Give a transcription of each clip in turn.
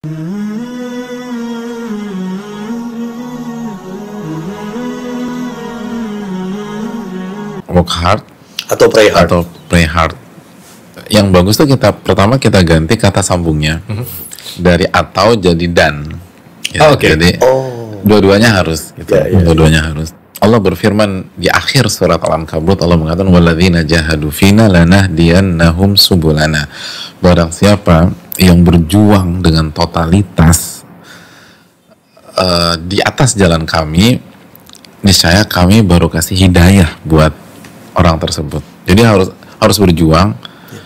Work hard atau pray hard. Yang bagus tuh pertama kita ganti kata sambungnya dari atau jadi dan. Gitu. Jadi dua-duanya harus. Gitu. Dua-duanya harus. Allah berfirman di akhir surat Al-Ankabut, Allah mengatakan walladzina jahadu fina lanahdiyannahum subulana. Barang siapa yang berjuang dengan totalitas di atas jalan kami, niscaya kami baru kasih hidayah buat orang tersebut. Jadi harus berjuang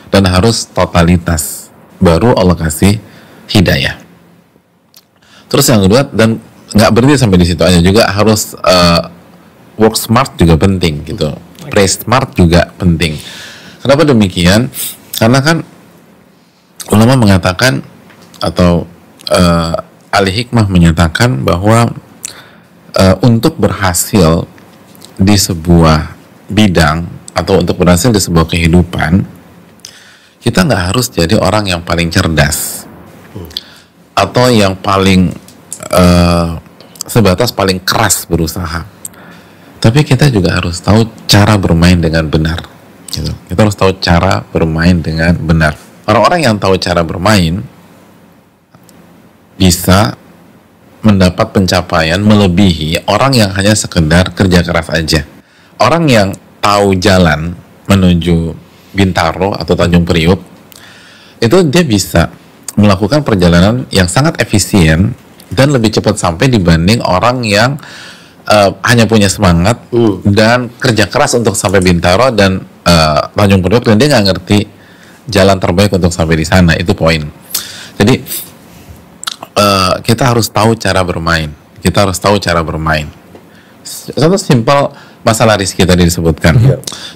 dan harus totalitas, baru Allah kasih hidayah. Terus yang kedua, dan nggak berhenti sampai di situ aja, juga harus work smart juga penting gitu, play smart juga penting. Kenapa demikian? Karena kan ulama mengatakan atau ahli hikmah menyatakan bahwa untuk berhasil di sebuah bidang atau untuk berhasil di sebuah kehidupan, kita nggak harus jadi orang yang paling cerdas atau yang paling sebatas paling keras berusaha, tapi kita juga harus tahu cara bermain dengan benar gitu. Kita harus tahu cara bermain dengan benar. Orang-orang yang tahu cara bermain bisa mendapat pencapaian melebihi orang yang hanya sekedar kerja keras aja. Orang yang tahu jalan menuju Bintaro atau Tanjung Priuk, itu dia bisa melakukan perjalanan yang sangat efisien dan lebih cepat sampai dibanding orang yang hanya punya semangat dan kerja keras untuk sampai Bintaro dan Tanjung Priuk, dan dia nggak ngerti jalan terbaik untuk sampai di sana. Itu poin. Jadi kita harus tahu cara bermain. Kita harus tahu cara bermain. Satu simpel masalah rizki tadi disebutkan.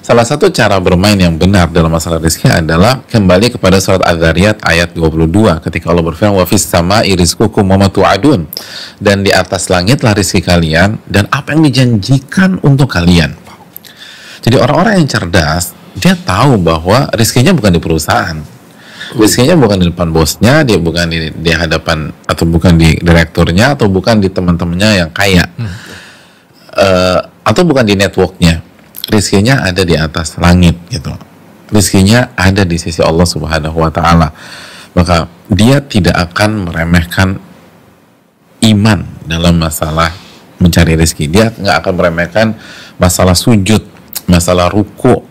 Salah satu cara bermain yang benar dalam masalah rizki adalah kembali kepada surat Az-Zariyat ayat 22 ketika Allah berfirman wa fis sama'i rizqukum wa ma tu'adun, dan di atas langitlah rizki kalian dan apa yang dijanjikan untuk kalian. Jadi orang-orang yang cerdas, dia tahu bahwa rizkinya bukan di perusahaan, rizkinya bukan di depan bosnya, dia bukan di hadapan atau bukan di direkturnya atau bukan di teman-temannya yang kaya, atau bukan di networknya. Rizkinya ada di atas langit gitu. Rizkinya ada di sisi Allah Subhanahu wa Ta'ala. Maka dia tidak akan meremehkan iman dalam masalah mencari rizki. Dia nggak akan meremehkan masalah sujud, masalah ruku.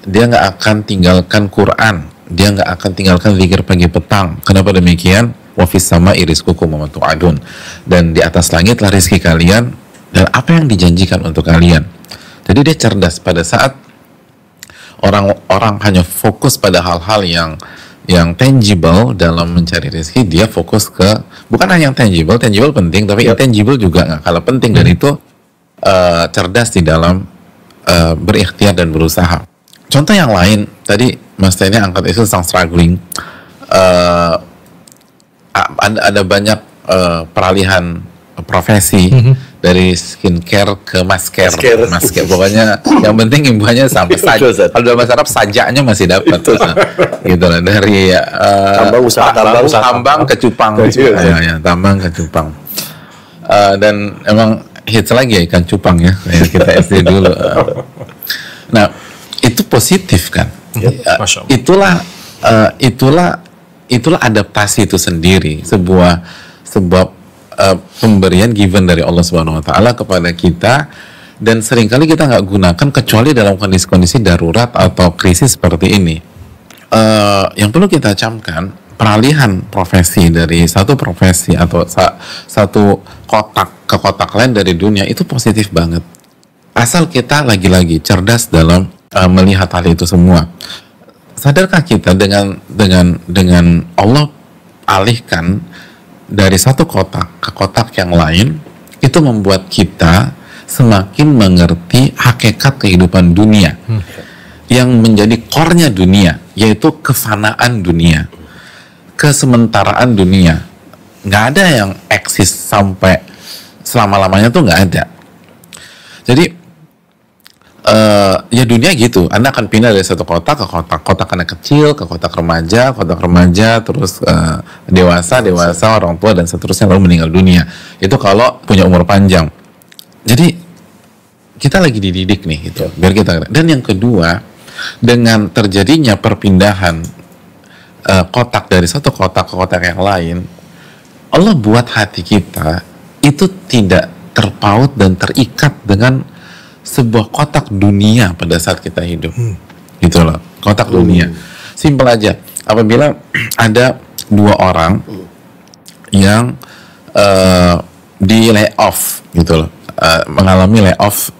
Dia nggak akan tinggalkan Quran. Dia nggak akan tinggalkan zikir pagi petang. Kenapa demikian? Wa fis sama'i rizqukum wa ma tu'adun. Dan di atas langitlah rizki kalian dan apa yang dijanjikan untuk kalian. Jadi dia cerdas. Pada saat orang-orang hanya fokus pada hal-hal yang tangible dalam mencari rezeki, dia fokus ke bukan hanya yang tangible penting, tapi intangible juga nggak kalah penting, dan itu cerdas di dalam berikhtiar dan berusaha. Contoh yang lain, tadi Mas Teni angkat isu tentang struggling. Ada banyak peralihan profesi dari skincare ke masker. Pokoknya yang penting imbuhannya sampai saja. Kalau dalam bahasa Arab sajaknya masih dapat, gitu lah. Dari tambang ke cupang, tambang ke cupang. Dan emang hits lagi ya ikan cupang ya, kayak kita SD dulu. Nah, itu positif kan? Itulah adaptasi itu sendiri, sebuah pemberian given dari Allah Subhanahu wa Ta'ala kepada kita, dan seringkali kita nggak gunakan kecuali dalam kondisi-kondisi darurat atau krisis seperti ini. Yang perlu kita camkan, peralihan profesi dari satu profesi atau satu kotak ke kotak lain dari dunia itu positif banget, asal kita lagi-lagi cerdas dalam melihat hal itu semua. Sadarkah kita dengan Allah alihkan dari satu kotak ke kotak yang lain, itu membuat kita semakin mengerti hakikat kehidupan dunia, yang menjadi core-nya dunia, yaitu kefanaan dunia, kesementaraan dunia. Nggak ada yang eksis sampai selama-lamanya, tuh nggak ada. Jadi ya dunia gitu, Anda akan pindah dari satu kota ke kota anak kecil, ke kota remaja, terus dewasa, orang tua dan seterusnya, lalu meninggal dunia. Itu kalau punya umur panjang. Jadi kita lagi dididik nih gitu, biar kita. Dan yang kedua, dengan terjadinya perpindahan kotak dari satu kotak ke kotak yang lain, Allah buat hati kita itu tidak terpaut dan terikat dengan sebuah kotak dunia pada saat kita hidup. Gitu loh, kotak dunia. Simpel aja, apabila ada dua orang yang di layoff gitu loh, mengalami layoff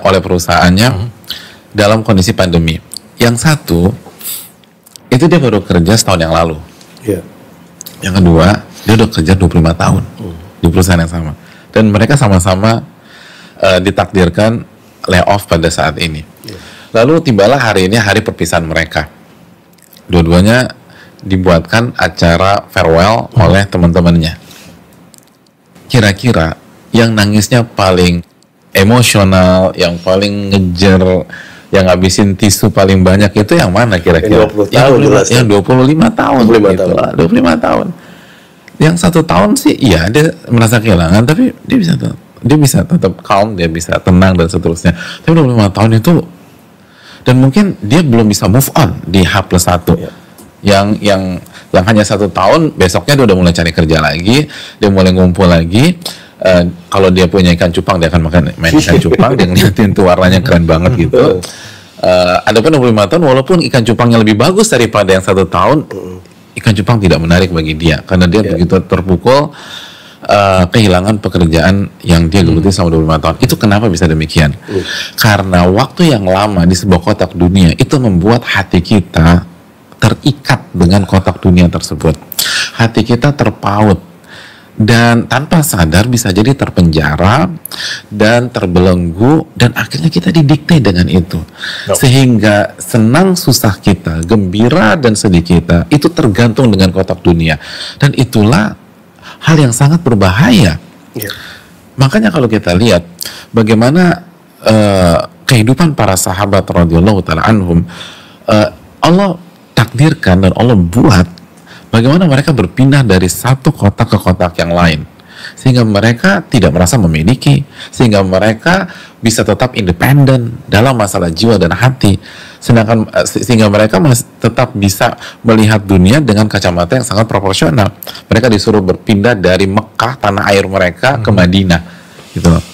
oleh perusahaannya dalam kondisi pandemi. Yang satu itu dia baru kerja setahun yang lalu. Yang kedua, dia udah kerja 25 tahun di perusahaan yang sama. Dan mereka sama-sama ditakdirkan layoff pada saat ini. Lalu tibalah hari ini hari perpisahan mereka. Dua-duanya dibuatkan acara farewell oleh teman-temannya. Kira-kira yang nangisnya paling emosional, yang paling ngejar, yang ngabisin tisu paling banyak itu yang mana kira-kira? Yang 25 tahun. 25 tahun. Yang 1 tahun sih, iya dia merasa kehilangan, tapi dia bisa tetap calm, dia bisa tenang dan seterusnya. Tapi 25 tahun itu, dan mungkin dia belum bisa move on di H+1. Yang hanya 1 tahun, besoknya dia udah mulai cari kerja lagi, dia mulai ngumpul lagi. Kalau dia punya ikan cupang, dia akan main ikan cupang, dia ngeliatin tuh warnanya keren banget gitu. Adapun 25 tahun, walaupun ikan cupangnya lebih bagus daripada yang 1 tahun, ikan cupang tidak menarik bagi dia, karena dia begitu terpukul kehilangan pekerjaan yang dia geluti selama 25 tahun. Itu kenapa bisa demikian? Karena waktu yang lama di sebuah kotak dunia itu membuat hati kita terikat dengan kotak dunia tersebut. Hati kita terpaut dan tanpa sadar bisa jadi terpenjara dan terbelenggu, dan akhirnya kita didikte dengan itu. Sehingga senang susah kita, gembira dan sedih kita itu tergantung dengan kotak dunia, dan itulah hal yang sangat berbahaya. Makanya kalau kita lihat bagaimana kehidupan para sahabat radhiyallahu taala anhum, Allah takdirkan dan Allah buat bagaimana mereka berpindah dari satu kotak ke kotak yang lain, sehingga mereka tidak merasa memiliki, sehingga mereka bisa tetap independen dalam masalah jiwa dan hati, sehingga mereka tetap bisa melihat dunia dengan kacamata yang sangat proporsional. Mereka disuruh berpindah dari Mekah, tanah air mereka, ke Madinah, gitu loh.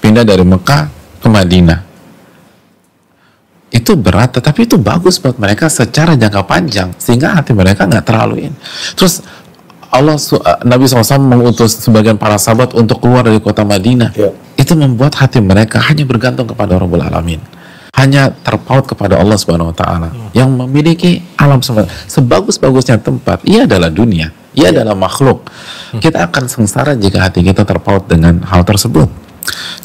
Pindah dari Mekah ke Madinah. Itu berat, tetapi itu bagus buat mereka secara jangka panjang, sehingga hati mereka nggak terlalu ini. Terus Nabi SAW mengutus sebagian para sahabat untuk keluar dari kota Madinah. Itu membuat hati mereka hanya bergantung kepada Rabbul Alamin, hanya terpaut kepada Allah Subhanahu Wa Taala yang memiliki alam semesta. Sebagus-bagusnya tempat, ia adalah dunia, ia adalah makhluk. Kita akan sengsara jika hati kita terpaut dengan hal tersebut.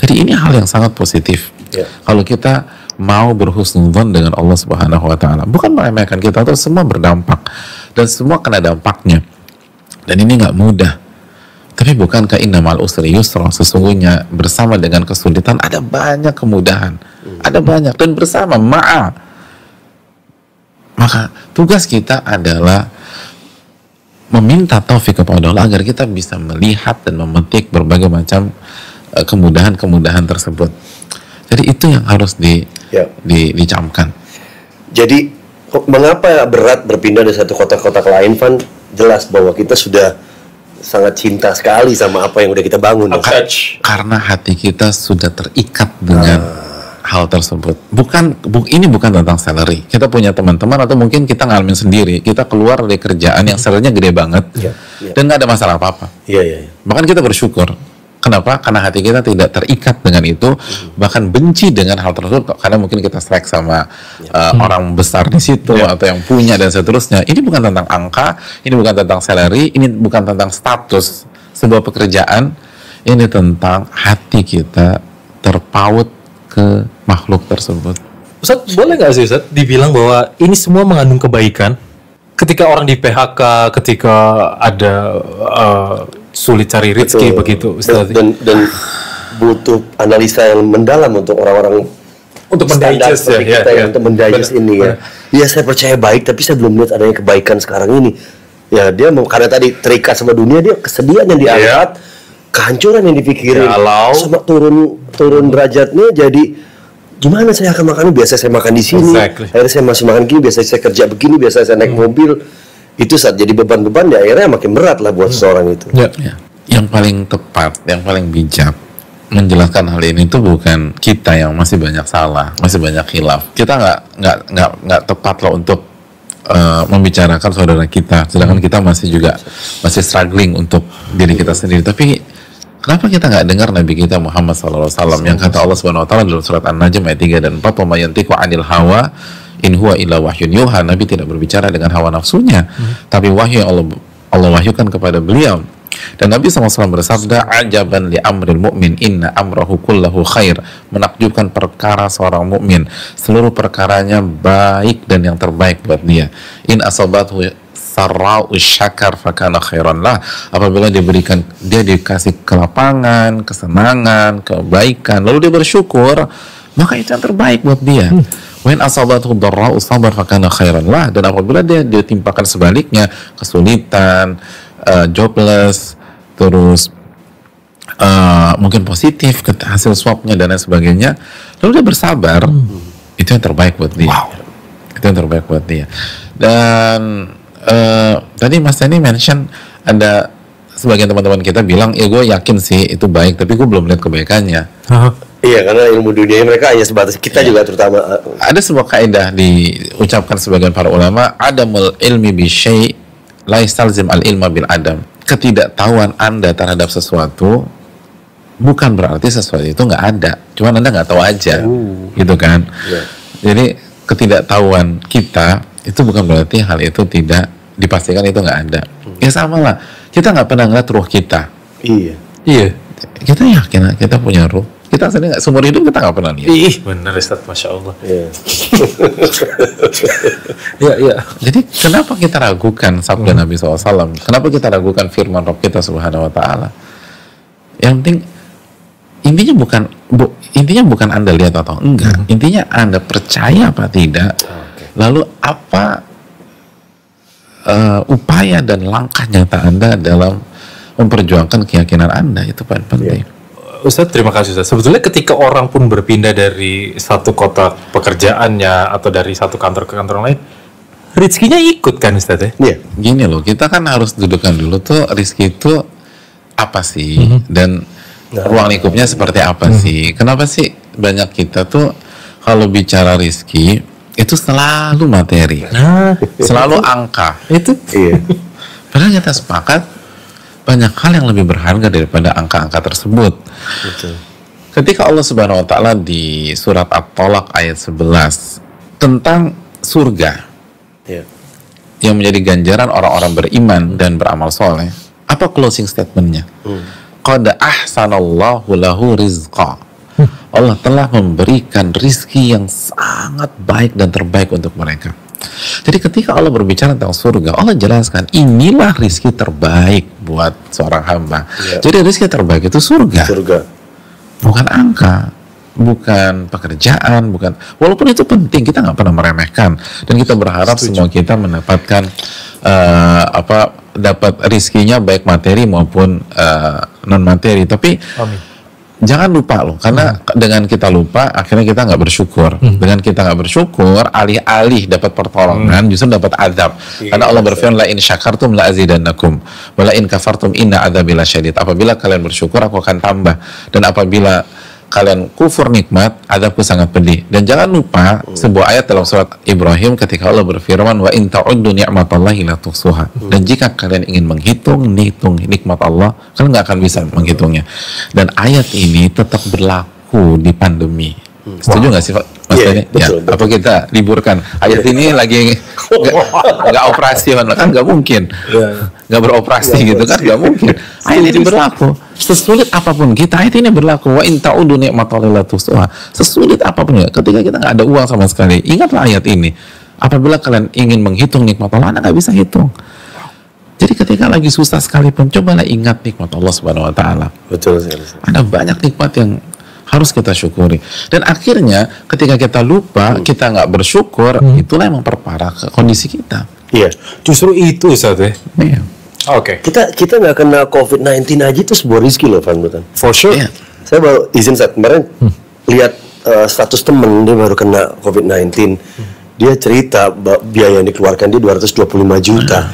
Jadi ini hal yang sangat positif. Kalau kita mau berhusnudzon dengan Allah Subhanahu Wa Taala, bukan meremehkan kita, atau semua berdampak dan semua kena dampaknya, dan ini nggak mudah. Tapi bukankah innamal usri yusra, sesungguhnya bersama dengan kesulitan ada banyak kemudahan, ada banyak, dan bersama maka tugas kita adalah meminta taufik kepada Allah agar kita bisa melihat dan memetik berbagai macam kemudahan-kemudahan tersebut. Jadi itu yang harus dicamkan. Jadi mengapa berat berpindah dari satu kotak-kotak lain, Van? Jelas bahwa kita sudah sangat cinta sekali sama apa yang udah kita bangun. Karena hati kita sudah terikat dengan hal tersebut. Ini bukan tentang salary. Kita punya teman-teman, atau mungkin kita ngalamin sendiri. Kita keluar dari kerjaan yang salary-nya gede banget, dan nggak ada masalah apa-apa. Bahkan kita bersyukur. Kenapa? Karena hati kita tidak terikat dengan itu, bahkan benci dengan hal tersebut, karena mungkin kita strike sama orang besar di situ, atau yang punya dan seterusnya. Ini bukan tentang angka, ini bukan tentang salary, ini bukan tentang status sebuah pekerjaan, ini tentang hati kita terpaut ke makhluk tersebut. Ustaz, boleh nggak sih Ustaz dibilang bahwa ini semua mengandung kebaikan? Ketika orang di PHK, ketika ada sulit cari rezeki, begitu Ustaz. butuh analisa yang mendalam untuk orang-orang Untuk standar mendigest seperti kita ya, untuk mendigest Benar, ini ya. Ya saya percaya baik, tapi saya belum lihat adanya kebaikan sekarang ini. Ya dia karena tadi terikat sama dunia, dia kesedihan yang diangkat, kehancuran yang dipikirin, sama turun derajatnya jadi gimana saya akan makan, biasa saya makan di sini, akhirnya saya masih makan gini, biasa saya kerja begini, biasa saya naik mobil, itu saat jadi beban-beban ya akhirnya makin berat lah buat seorang itu. Yang paling tepat, yang paling bijak menjelaskan hal ini itu bukan kita yang masih banyak salah, masih banyak khilaf. Kita nggak tepat loh untuk membicarakan saudara kita, sedangkan kita masih struggling untuk diri kita sendiri. Tapi kenapa kita nggak dengar Nabi kita Muhammad SAW yang kata Allah Subhanahu Wa Taala dalam surat An-Najm ayat 3 dan 4, "Wa may yantiqu 'anil hawa in huwa illa wahyun yuha." Nabi tidak berbicara dengan hawa nafsunya, tapi wahyu yang Allah wahyukan kepada beliau. Dan Nabi SAW bersabda, "Ajaban li amril mu'min, inna amrahu kullahu khair." Menakjubkan perkara seorang mukmin, seluruh perkaranya baik dan yang terbaik buat dia. In asabathu sarra'u syakar fakana khairan lah. Apabila dia dikasih kelapangan, kesenangan, kebaikan, lalu dia bersyukur, maka itu yang terbaik buat dia. Wa in asabathu dharra'u sabar fakana khairan lah. Dan apabila dia ditimpakan sebaliknya, kesulitan, jobless, terus mungkin positif hasil swabnya dan lain sebagainya, lalu dia bersabar, itu yang terbaik buat dia. Itu yang terbaik buat dia. Dan tadi Mas Tani mention ada sebagian teman-teman kita bilang, ya gue yakin sih itu baik, tapi gue belum lihat kebaikannya. Iya, karena ilmu dunia mereka hanya sebatas kita juga terutama. Ada sebuah kaidah diucapkan sebagian para ulama, adamul ilmi bi syai' la yastalzim al-ilma bil adam. Ketidaktahuan Anda terhadap sesuatu bukan berarti sesuatu itu nggak ada, cuman Anda nggak tahu aja, gitu kan? Jadi ketidaktahuan kita itu bukan berarti hal itu tidak dipastikan itu nggak ada. Ya sama lah, kita nggak pernah ngeliat ruh kita. Iya. Kita yakin kita punya ruh. Kita sendiri nggak, seumur hidup kita nggak pernah lihat. Benar Ustaz, Masya Allah. Jadi kenapa kita ragukan sabda Nabi SAW? Kenapa kita ragukan firman Rabb kita Subhanahu Wa Taala? Yang penting intinya bukan Anda lihat atau enggak. Intinya Anda percaya apa tidak. Lalu apa upaya dan langkah nyata Anda dalam memperjuangkan keyakinan Anda, itu paling penting. Ustaz, terima kasih Ustaz. Sebetulnya ketika orang pun berpindah dari satu kota pekerjaannya atau dari satu kantor ke kantor lain, rezekinya ikut kan Ustaz ya? Iya. Gini loh, kita kan harus dudukan dulu tuh rezeki itu apa sih, dan ruang lingkupnya seperti apa sih. Kenapa sih banyak kita tuh kalau bicara rezeki itu selalu materi, selalu angka. Itu Padahal kita sepakat banyak hal yang lebih berharga daripada angka-angka tersebut. Betul. Ketika Allah Subhanahu Wa Taala di surat At-Tolak ayat 11 tentang surga yang menjadi ganjaran orang-orang beriman dan beramal soleh, apa closing statementnya? Qad ahsanallahu lahu rizqa. Allah telah memberikan rizki yang sangat baik dan terbaik untuk mereka. Jadi ketika Allah berbicara tentang surga, Allah jelaskan inilah rizki terbaik buat seorang hamba. Jadi rizki terbaik itu surga. Bukan angka, bukan pekerjaan, bukan. Walaupun itu penting, kita nggak pernah meremehkan, dan kita berharap semua kita mendapatkan dapat rizkinya baik materi maupun non materi. Tapi jangan lupa loh, karena dengan kita lupa akhirnya kita nggak bersyukur. Dengan kita nggak bersyukur, alih-alih dapat pertolongan justru dapat azab. Karena Allah berfirman, la in syakartum la azidannakum wa la in kafartum inna adzabi lasyadid. Apabila kalian bersyukur aku akan tambah, dan apabila kalian kufur nikmat, azabku sangat pedih. Dan jangan lupa sebuah ayat dalam surat Ibrahim ketika Allah berfirman, wa in ta'uddu ni'matallahi la tuhsuha. Dan jika kalian ingin menghitung nikmat Allah, kalian nggak akan bisa menghitungnya. Dan ayat ini tetap berlaku di pandemi. Setuju nggak sih Pak? Mas Tani? Betul. Apa kita liburkan? Ayat ini lagi nggak operasional kan, nggak mungkin. Nggak beroperasi gitu kan, nggak mungkin. Ayat ini berlaku. Sesulit apapun kita, ayat ini berlaku. Wa in ta'udu ni'matallahi la tuhsuha. Sesulit apapun ya, ketika kita nggak ada uang sama sekali, ingatlah ayat ini. Apabila kalian ingin menghitung nikmat Allah, Anda nggak bisa hitung. Jadi ketika ketika lagi susah sekalipun, cobalah ingat nikmat Allah Subhanahu Wa Taala. Betul sekali. Ada banyak nikmat yang harus kita syukuri. Dan akhirnya ketika kita lupa, kita nggak bersyukur, itulah yang memperparah kondisi kita. Iya. Justru itu Ustaz ya. Iya. Oke. Kita nggak kena COVID-19 aja itu sebuah rezeki loh, Van Butan. For sure. Iya. Saya baru izin saat kemarin lihat status temen dia baru kena COVID-19. Dia cerita biaya yang dikeluarkan dia 225 juta.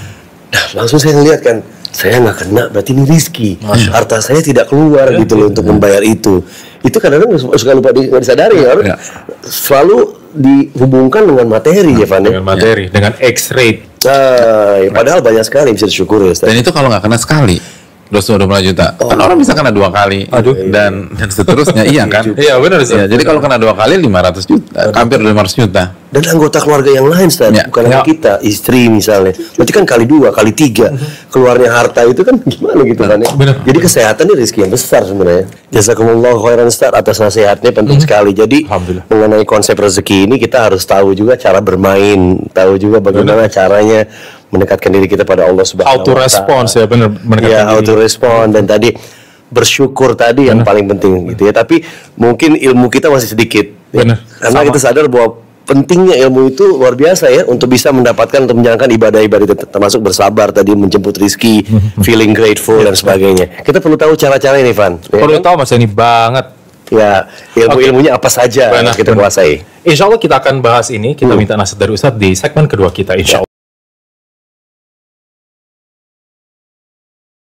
Nah, langsung saya lihat kan, saya nggak kena, berarti ini rizki. Harta saya tidak keluar gitu loh untuk membayar itu. Itu kadang-kadang suka lupa disadari ya. Selalu dihubungkan dengan materi ya, Van. Dengan materi, dengan X-rate. Nah, padahal banyak sekali yang bisa disyukuri ya, Ustaz. Dan itu kalau nggak kena sekali, 225 juta. Kan orang bisa kena 2 kali. Dan seterusnya, iya kan? Iya benar sih. Ya, jadi kalau kena 2 kali 500 juta, hampir 500 juta. Dan anggota keluarga yang lain, Ustaz, bukan hanya kita, istri misalnya. Berarti kan kali 2, kali 3 keluarnya harta itu kan gimana gitu kan ya. Benar. Jadi kesehatan ini rezeki yang besar sebenarnya. Jazakumullah khairan, Ustaz, atas nasihatnya penting sekali. Jadi Alhamdulillah. mengenai konsep rezeki ini kita harus tahu juga cara bermain, tahu juga bagaimana caranya mendekatkan diri kita pada Allah Subhanahu Auto wa Ta'ala. response ya benar. Ya, auto respon, dan tadi bersyukur tadi yang paling penting gitu ya. Tapi mungkin ilmu kita masih sedikit. Benar. Karena kita sadar bahwa pentingnya ilmu itu luar biasa ya untuk bisa mendapatkan, untuk menjalankan ibadah-ibadah itu, termasuk bersabar tadi, menjemput rizki, feeling grateful dan sebagainya. Kita perlu tahu cara-cara ini, Van. Perlu tahu Mas ini banget. Ya, ilmu-ilmunya apa saja yang kita kuasai. Insya Allah kita akan bahas ini. Kita minta nasihat dari Ustadz di segmen kedua kita. Insya Allah.